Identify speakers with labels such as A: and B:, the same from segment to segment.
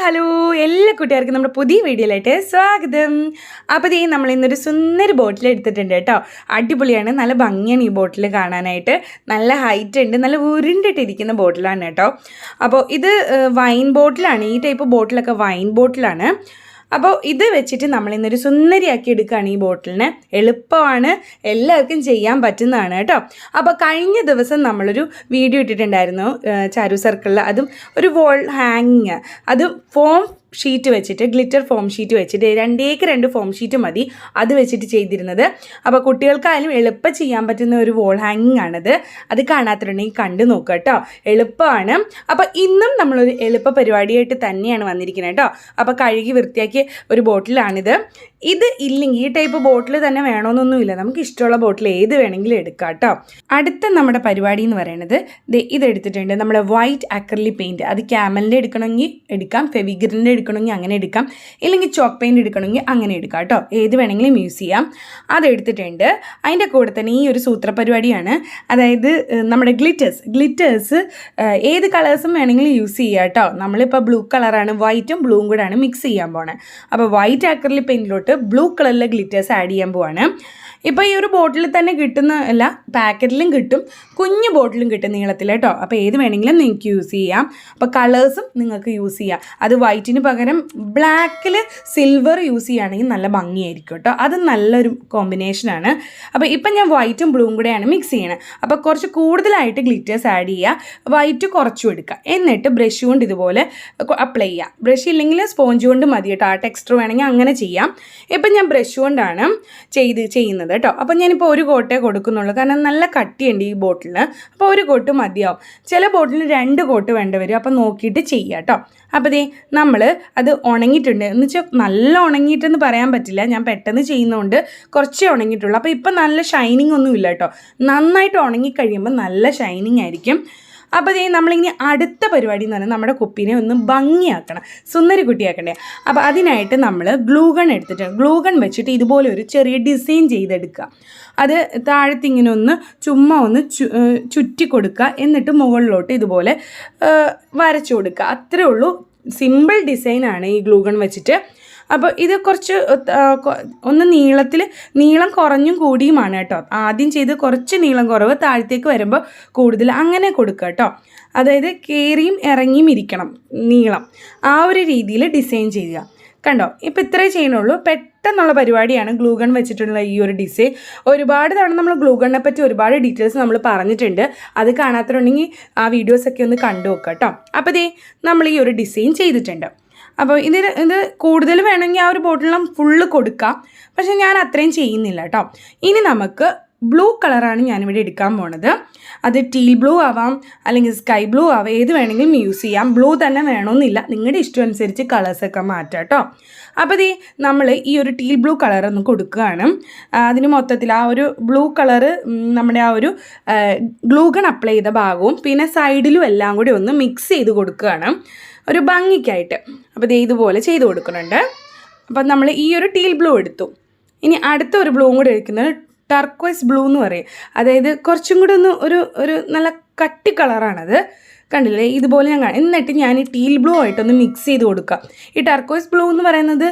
A: Hello എല്ലാ കൂട്ടുകാർക്കും നമ്മുടെ പുതിയ വീഡിയോയിലായിട്ട് സ്വാഗതം. അപ്പോൾ നമ്മൾ ഇന്നൊരു സുന്ദര ബോട്ടിൽ എടുത്തിട്ടുണ്ട് കേട്ടോ. അടിപൊളിയാണ്, നല്ല ഭംഗിയാണ് ഈ ബോട്ടിൽ കാണാനായിട്ട്. നല്ല ഹൈറ്റ് ഉണ്ട്, നല്ല ഉരുണ്ടിട്ടിരിക്കുന്ന ബോട്ടിലാണ് കേട്ടോ. അപ്പോൾ ഇത് വൈൻ ബോട്ടിലാണ്, ഈ ടൈപ്പ് ബോട്ടിലൊക്കെ വൈൻ ബോട്ടിലാണ്. അപ്പോൾ ഇത് വെച്ചിട്ട് നമ്മളിന്നൊരു സുന്ദരിയാക്കി എടുക്കുകയാണ് ഈ ബോട്ടിലിനെ. എളുപ്പമാണ്, എല്ലാവർക്കും ചെയ്യാൻ പറ്റുന്നതാണ് കേട്ടോ. അപ്പോൾ കഴിഞ്ഞ ദിവസം നമ്മളൊരു വീഡിയോ ഇട്ടിട്ടുണ്ടായിരുന്നു ചാരു സർക്കിളിൽ. അതും ഒരു വോൾ ഹാങ്ങിങ്, അത് ഫോം ഷീറ്റ് വെച്ചിട്ട്, ഗ്ലിറ്റർ ഫോം ഷീറ്റ് വെച്ചിട്ട്, 2 ഫോം ഷീറ്റ് മതി അത് വെച്ചിട്ട് ചെയ്തിരുന്നത്. അപ്പോൾ കുട്ടികൾക്കായാലും എളുപ്പം ചെയ്യാൻ പറ്റുന്ന ഒരു വോൾ ഹാങ്ങിങ് ആണത്. അത് കാണാത്തിട്ടുണ്ടെങ്കിൽ കണ്ടു നോക്കുക കേട്ടോ, എളുപ്പമാണ്. അപ്പോൾ ഇന്നും നമ്മളൊരു എളുപ്പ പരിപാടിയായിട്ട് തന്നെയാണ് വന്നിരിക്കുന്നത് കേട്ടോ. അപ്പോൾ കഴുകി വൃത്തിയാക്കിയ ഒരു ബോട്ടിലാണിത്. ഇത് ഇല്ലെങ്കിൽ ഈ ടൈപ്പ് ബോട്ടിൽ തന്നെ വേണമെന്നൊന്നുമില്ല, നമുക്ക് ഇഷ്ടമുള്ള ബോട്ടിൽ ഏത് വേണമെങ്കിലും എടുക്കാം കേട്ടോ. അടുത്ത നമ്മുടെ പരിപാടി എന്ന് പറയുന്നത് ഇതെടുത്തിട്ടുണ്ട്, നമ്മുടെ വൈറ്റ് അക്രലിക് പെയിൻറ്റ്. അത് ക്യാമലിൻ്റെ എടുക്കണമെങ്കിൽ എടുക്കാം, ഫെവിഗ്രിലിൻ്റെ എടുക്കണമെങ്കിൽ അങ്ങനെ എടുക്കാം, ഇല്ലെങ്കിൽ ചോക്ക് പെയിൻറ്റ് എടുക്കണമെങ്കിൽ അങ്ങനെ എടുക്കാം കേട്ടോ. ഏത് വേണമെങ്കിലും യൂസ് ചെയ്യാം. അതെടുത്തിട്ടുണ്ട്. അതിൻ്റെ കൂടെ തന്നെ ഈ ഒരു സൂത്ര പരിപാടിയാണ്, അതായത് നമ്മുടെ ഗ്ലിറ്റേഴ്സ് ഏത് കളേഴ്സും വേണമെങ്കിലും യൂസ് ചെയ്യാം കേട്ടോ. നമ്മളിപ്പോൾ ബ്ലൂ കളറാണ്, വൈറ്റും ബ്ലൂവും കൂടെയാണ് മിക്സ് ചെയ്യാൻ പോണത്. അപ്പോൾ വൈറ്റ് അക്രലിക് പെയിൻറ്റിലോട്ട് ബ്ലൂ കളറിലെ ഗ്ലിറ്റേഴ്സ് ആഡ് ചെയ്യാൻ പോവാണ്. ഇപ്പോൾ ഈ ഒരു ബോട്ടിൽ തന്നെ കിട്ടുന്ന അല്ല, പാക്കറ്റിലും കിട്ടും, കുഞ്ഞു ബോട്ടിലും കിട്ടും നീളത്തിൽ കേട്ടോ. അപ്പോൾ ഏത് വേണമെങ്കിലും നിങ്ങൾക്ക് യൂസ് ചെയ്യാം. അപ്പോൾ കളേഴ്സും നിങ്ങൾക്ക് യൂസ് ചെയ്യാം. അത് വൈറ്റിന് പകരം ബ്ലാക്കിൽ സിൽവർ യൂസ് ചെയ്യുകയാണെങ്കിൽ നല്ല ഭംഗിയായിരിക്കും കേട്ടോ. അത് നല്ലൊരു കോമ്പിനേഷനാണ്. അപ്പോൾ ഇപ്പം ഞാൻ വൈറ്റും ബ്ലൂവും കൂടെയാണ് മിക്സ് ചെയ്യണത്. അപ്പോൾ കുറച്ച് കൂടുതലായിട്ട് ഗ്ലിറ്റേഴ്സ് ആഡ് ചെയ്യുക, വൈറ്റ് കുറച്ചും എടുക്കുക, എന്നിട്ട് ബ്രഷ് കൊണ്ട് ഇതുപോലെ അപ്ലൈ ചെയ്യുക. ബ്രഷ് ഇല്ലെങ്കിൽ സ്പോഞ്ച് കൊണ്ട് മതി കേട്ടോ. ആ ടെക്സ്ചർ വേണമെങ്കിൽ അങ്ങനെ ചെയ്യാം. ഇപ്പം ഞാൻ ബ്രഷ് കൊണ്ടാണ് ചെയ്യുന്നത് കേട്ടോ. അപ്പോൾ ഞാനിപ്പോൾ ഒരു കോട്ടേ കൊടുക്കുന്നുള്ളൂ, കാരണം നല്ല കട്ടിയുണ്ട് ഈ ബോട്ടിലിന്. അപ്പോൾ ഒരു കോട്ട് മതിയാവും. ചില ബോട്ടിലിന് 2 കോട്ട് വേണ്ടി വരും. അപ്പോൾ നോക്കിയിട്ട് ചെയ്യാം കേട്ടോ. അപ്പോൾ നമ്മൾ അത് ഉണങ്ങിയിട്ടുണ്ട് എന്ന് വെച്ചാൽ നല്ല ഉണങ്ങിയിട്ടെന്ന് പറയാൻ പറ്റില്ല, ഞാൻ പെട്ടെന്ന് ചെയ്യുന്നതുകൊണ്ട് കുറച്ചേ ഉണങ്ങിയിട്ടുള്ളൂ. അപ്പോൾ ഇപ്പം നല്ല ഷൈനിങ് ഒന്നും ഇല്ല കേട്ടോ. നന്നായിട്ട് ഉണങ്ങിക്കഴിയുമ്പോൾ നല്ല ഷൈനിങ് ആയിരിക്കും. അപ്പോൾ നമ്മളിങ്ങനെ അടുത്ത പരിപാടി എന്ന് പറഞ്ഞാൽ നമ്മുടെ കുപ്പീനെ ഒന്ന് ഭംഗിയാക്കണം, സുന്ദരി കുട്ടിയാക്കണ്ടേ. അപ്പോൾ അതിനായിട്ട് നമ്മൾ ഗ്ലൂഗൺ എടുത്തിട്ട്, ഗ്ലൂഗൺ വെച്ചിട്ട് ഇതുപോലെ ഒരു ചെറിയ ഡിസൈൻ ചെയ്തെടുക്കുക. അത് താഴത്തിങ്ങനെ ചുമ്മാ ഒന്ന് ചുറ്റി കൊടുക്കുക, എന്നിട്ട് മുകളിലോട്ട് ഇതുപോലെ വരച്ചു കൊടുക്കുക. അത്രേ ഉള്ളൂ, സിമ്പിൾ ഡിസൈനാണ് ഈ ഗ്ലൂഗൺ വെച്ചിട്ട്. അപ്പോൾ ഇത് കുറച്ച് ഒന്ന് നീളം കുറഞ്ഞും കൂടിയുമാണ് കേട്ടോ. ആദ്യം ചെയ്ത് കുറച്ച് നീളം കുറവ്, താഴത്തേക്ക് വരുമ്പോൾ കൂടുതൽ, അങ്ങനെ കൊടുക്കുക കേട്ടോ. അതായത് കയറിയും ഇറങ്ങിയും ഇരിക്കണം നീളം, ആ ഒരു രീതിയിൽ ഡിസൈൻ ചെയ്യുക. കണ്ടോ, ഇപ്പോൾ ഇത്രേ ചെയ്യണുള്ളൂ. പെട്ടെന്നുള്ള പരിപാടിയാണ് ഗ്ലൂഗൺ വെച്ചിട്ടുള്ള ഈ ഒരു ഡിസൈൻ. ഒരുപാട് തവണ നമ്മൾ ഗ്ലൂഗണിനെ പറ്റി ഒരുപാട് ഡീറ്റെയിൽസ് നമ്മൾ പറഞ്ഞിട്ടുണ്ട്. അത് കാണാത്തതുണ്ടെങ്കിൽ ആ വീഡിയോസൊക്കെ ഒന്ന് കണ്ടു നോക്കുക കേട്ടോ. അപ്പോൾ നമ്മൾ ഈ ഒരു ഡിസൈൻ ചെയ്തിട്ടുണ്ട്. അപ്പോൾ ഇത് കൂടുതൽ വേണമെങ്കിൽ ആ ഒരു ബോട്ടിലും ഫുള്ള് കൊടുക്കാം, പക്ഷേ ഞാൻ അത്രയും ചെയ്യുന്നില്ല കേട്ടോ. ഇനി നമുക്ക് ബ്ലൂ കളറാണ് ഞാനിവിടെ എടുക്കാൻ പോണത്. അത് ടീൽ ബ്ലൂ ആവാം, അല്ലെങ്കിൽ സ്കൈ ബ്ലൂ ആവാം, ഏത് വേണമെങ്കിലും യൂസ് ചെയ്യാം. ബ്ലൂ തന്നെ വേണമെന്നില്ല, നിങ്ങളുടെ ഇഷ്ടം അനുസരിച്ച് കളേഴ്സൊക്കെ മാറ്റാം കേട്ടോ. അപ്പോൾ നമ്മൾ ഈ ഒരു ടീൽ ബ്ലൂ കളർ ഒന്ന് കൊടുക്കുകയാണ്. അതിന് മൊത്തത്തിൽ ആ ഒരു ബ്ലൂ കളറ് നമ്മുടെ ആ ഒരു ഗ്ലൂഗൺ അപ്ലൈ ചെയ്ത ഭാഗവും പിന്നെ സൈഡിലും എല്ലാം കൂടി ഒന്ന് മിക്സ് ചെയ്ത് കൊടുക്കുകയാണ് ഒരു ഭംഗിക്കായിട്ട്. അപ്പോൾ ഇതുപോലെ ചെയ്ത് കൊടുക്കുന്നുണ്ട്. അപ്പം നമ്മൾ ഈ ഒരു ടീൽ ബ്ലൂ എടുത്തു. ഇനി അടുത്ത ഒരു ബ്ലൂവും കൂടി എടുക്കുന്നത് ടർക്വൈസ് ബ്ലൂ എന്ന് പറയും. അതായത് കുറച്ചും കൂടി ഒരു നല്ല കട്ടി കളറാണത്, കണ്ടില്ലേ? ഇതുപോലെ എന്നിട്ട് ഞാൻ ഈ ടീൽ ബ്ലൂ ആയിട്ടൊന്ന് മിക്സ് ചെയ്ത് കൊടുക്കുക. ഈ ടർക്കോയ്സ് ബ്ലൂ എന്ന് പറയുന്നത്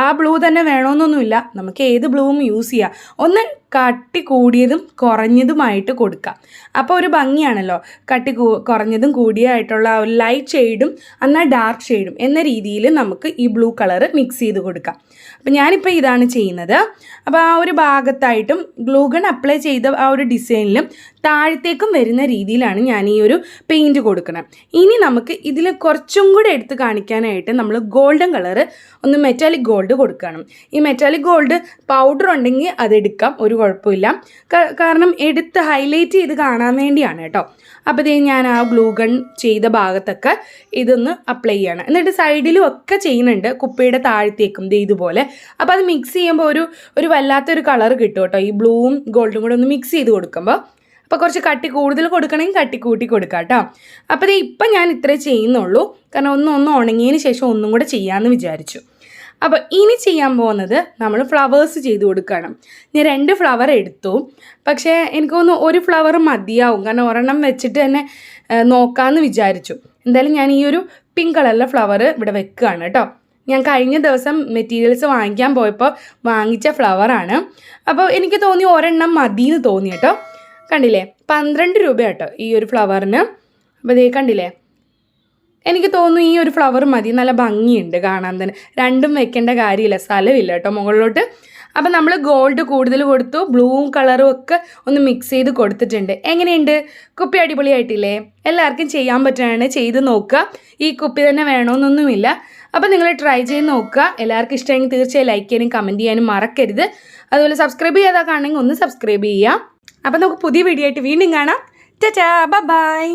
A: ആ ബ്ലൂ തന്നെ വേണമെന്നൊന്നുമില്ല, നമുക്ക് ഏത് ബ്ലൂവും യൂസ് ചെയ്യാം. ഒന്ന് കട്ടി കൂടിയതും കുറഞ്ഞതുമായിട്ട് കൊടുക്കാം, അപ്പോൾ ഒരു ഭംഗിയാണല്ലോ. കട്ടി കുറഞ്ഞതും കൂടിയായിട്ടുള്ള ഒരു ലൈറ്റ് ഷെയ്ഡും എന്നാൽ ഡാർക്ക് ഷെയ്ഡും എന്ന രീതിയിൽ നമുക്ക് ഈ ബ്ലൂ കളറ് മിക്സ് ചെയ്ത് കൊടുക്കാം. അപ്പോൾ ഞാനിപ്പോൾ ഇതാണ് ചെയ്യുന്നത്. അപ്പോൾ ആ ഒരു ഭാഗത്തായിട്ടും ഗ്ലൂഗൺ അപ്ലൈ ചെയ്ത ആ ഒരു ഡിസൈനിലും താഴത്തേക്കും വരുന്ന രീതിയിലാണ് ഞാൻ ഈ ഒരു പെയിൻറ്റ് കൊടുക്കണം. ഇനി നമുക്ക് ഇതിൽ കുറച്ചും കൂടെ എടുത്ത് കാണിക്കാനായിട്ട് നമ്മൾ ഗോൾഡൻ കളറ്, ഒന്ന് മെറ്റാലിക് ഗോൾഡ് കൊടുക്കണം. ഈ മെറ്റാലിക് ഗോൾഡ് പൗഡർ ഉണ്ടെങ്കിൽ അതെടുക്കാം, ഒരു കുഴപ്പമില്ല. കാരണം എടുത്ത് ഹൈലൈറ്റ് ചെയ്ത് കാണാൻ വേണ്ടിയാണ് കേട്ടോ. അപ്പോൾ ഞാൻ ആ ഗ്ലൂഗൺ ചെയ്ത ഭാഗത്തൊക്കെ ഇതൊന്ന് അപ്ലൈ ചെയ്യണം. എന്നിട്ട് സൈഡിലും ഒക്കെ ചെയ്യുന്നുണ്ട്, കുപ്പിയുടെ താഴത്തേക്കും ഇതുപോലെ. അപ്പോൾ അത് മിക്സ് ചെയ്യുമ്പോൾ ഒരു വല്ലാത്തൊരു കളർ കിട്ടും കേട്ടോ, ഈ ബ്ലൂവും ഗോൾഡും കൂടെ ഒന്ന് മിക്സ് ചെയ്ത് കൊടുക്കുമ്പോൾ. അപ്പോൾ കുറച്ച് കട്ടി കൂടുതൽ കൊടുക്കണമെങ്കിൽ കട്ടി കൂട്ടി കൊടുക്കാം കേട്ടോ. അപ്പോൾ ഇപ്പം ഞാൻ ഇത്രേ ചെയ്യുന്നുള്ളൂ, കാരണം ഒന്ന് ഉണങ്ങിയതിന് ശേഷം ഒന്നും കൂടെ ചെയ്യാമെന്ന് വിചാരിച്ചു. അപ്പോൾ ഇനി ചെയ്യാൻ പോകുന്നത് നമ്മൾ ഫ്ലവേഴ്സ് ചെയ്ത് കൊടുക്കണം. ഞാൻ 2 ഫ്ലവർ എടുത്തു, പക്ഷേ എനിക്ക് തോന്നുന്നു ഒരു ഫ്ലവർ മതിയാവും, കാരണം ഒരെണ്ണം വെച്ചിട്ട് തന്നെ നോക്കാമെന്ന് വിചാരിച്ചു. എന്തായാലും ഞാൻ ഈ ഒരു പിങ്ക് കളറിലെ ഫ്ലവർ ഇവിടെ വെക്കുകയാണ് കേട്ടോ. ഞാൻ കഴിഞ്ഞ ദിവസം മെറ്റീരിയൽസ് വാങ്ങിക്കാൻ പോയപ്പോൾ വാങ്ങിച്ച ഫ്ലവറാണ്. അപ്പോൾ എനിക്ക് തോന്നി ഒരെണ്ണം മതിയെന്ന് തോന്നി കേട്ടോ. കണ്ടില്ലേ, 12 രൂപ കേട്ടോ ഈ ഒരു ഫ്ലവറിന്. അപ്പോൾ ഇതേ കണ്ടില്ലേ, എനിക്ക് തോന്നുന്നു ഈ ഒരു ഫ്ലവർ മതി, നല്ല ഭംഗിയുണ്ട് കാണാൻ തന്നെ. രണ്ടും വെക്കേണ്ട കാര്യമില്ല, സ്ഥലമില്ല കേട്ടോ മുകളിലോട്ട്. അപ്പം നമ്മൾ ഗോൾഡ് കൂടുതൽ കൊടുത്തു, ബ്ലൂവും കളറും ഒക്കെ ഒന്ന് മിക്സ് ചെയ്ത് കൊടുത്തിട്ടുണ്ട്. എങ്ങനെയുണ്ട് കുപ്പി? അടിപൊളിയായിട്ടില്ലേ? എല്ലാവർക്കും ചെയ്യാൻ പറ്റുകയാണ്, ചെയ്ത് നോക്കുക. ഈ കുപ്പി തന്നെ വേണമെന്നൊന്നുമില്ല. അപ്പം നിങ്ങൾ ട്രൈ ചെയ്ത് നോക്കുക. എല്ലാവർക്കും ഇഷ്ടമെങ്കിൽ തീർച്ചയായും ലൈക്ക് ചെയ്യാനും കമൻറ്റ് ചെയ്യാനും മറക്കരുത്. അതുപോലെ സബ്സ്ക്രൈബ് ചെയ്യാതെ കാണണമെങ്കിൽ ഒന്ന് സബ്സ്ക്രൈബ് ചെയ്യുക. അപ്പം നമുക്ക് പുതിയ വീഡിയോ ആയിട്ട് വീണ്ടും കാണാം. ടാറ്റാ, ബൈ.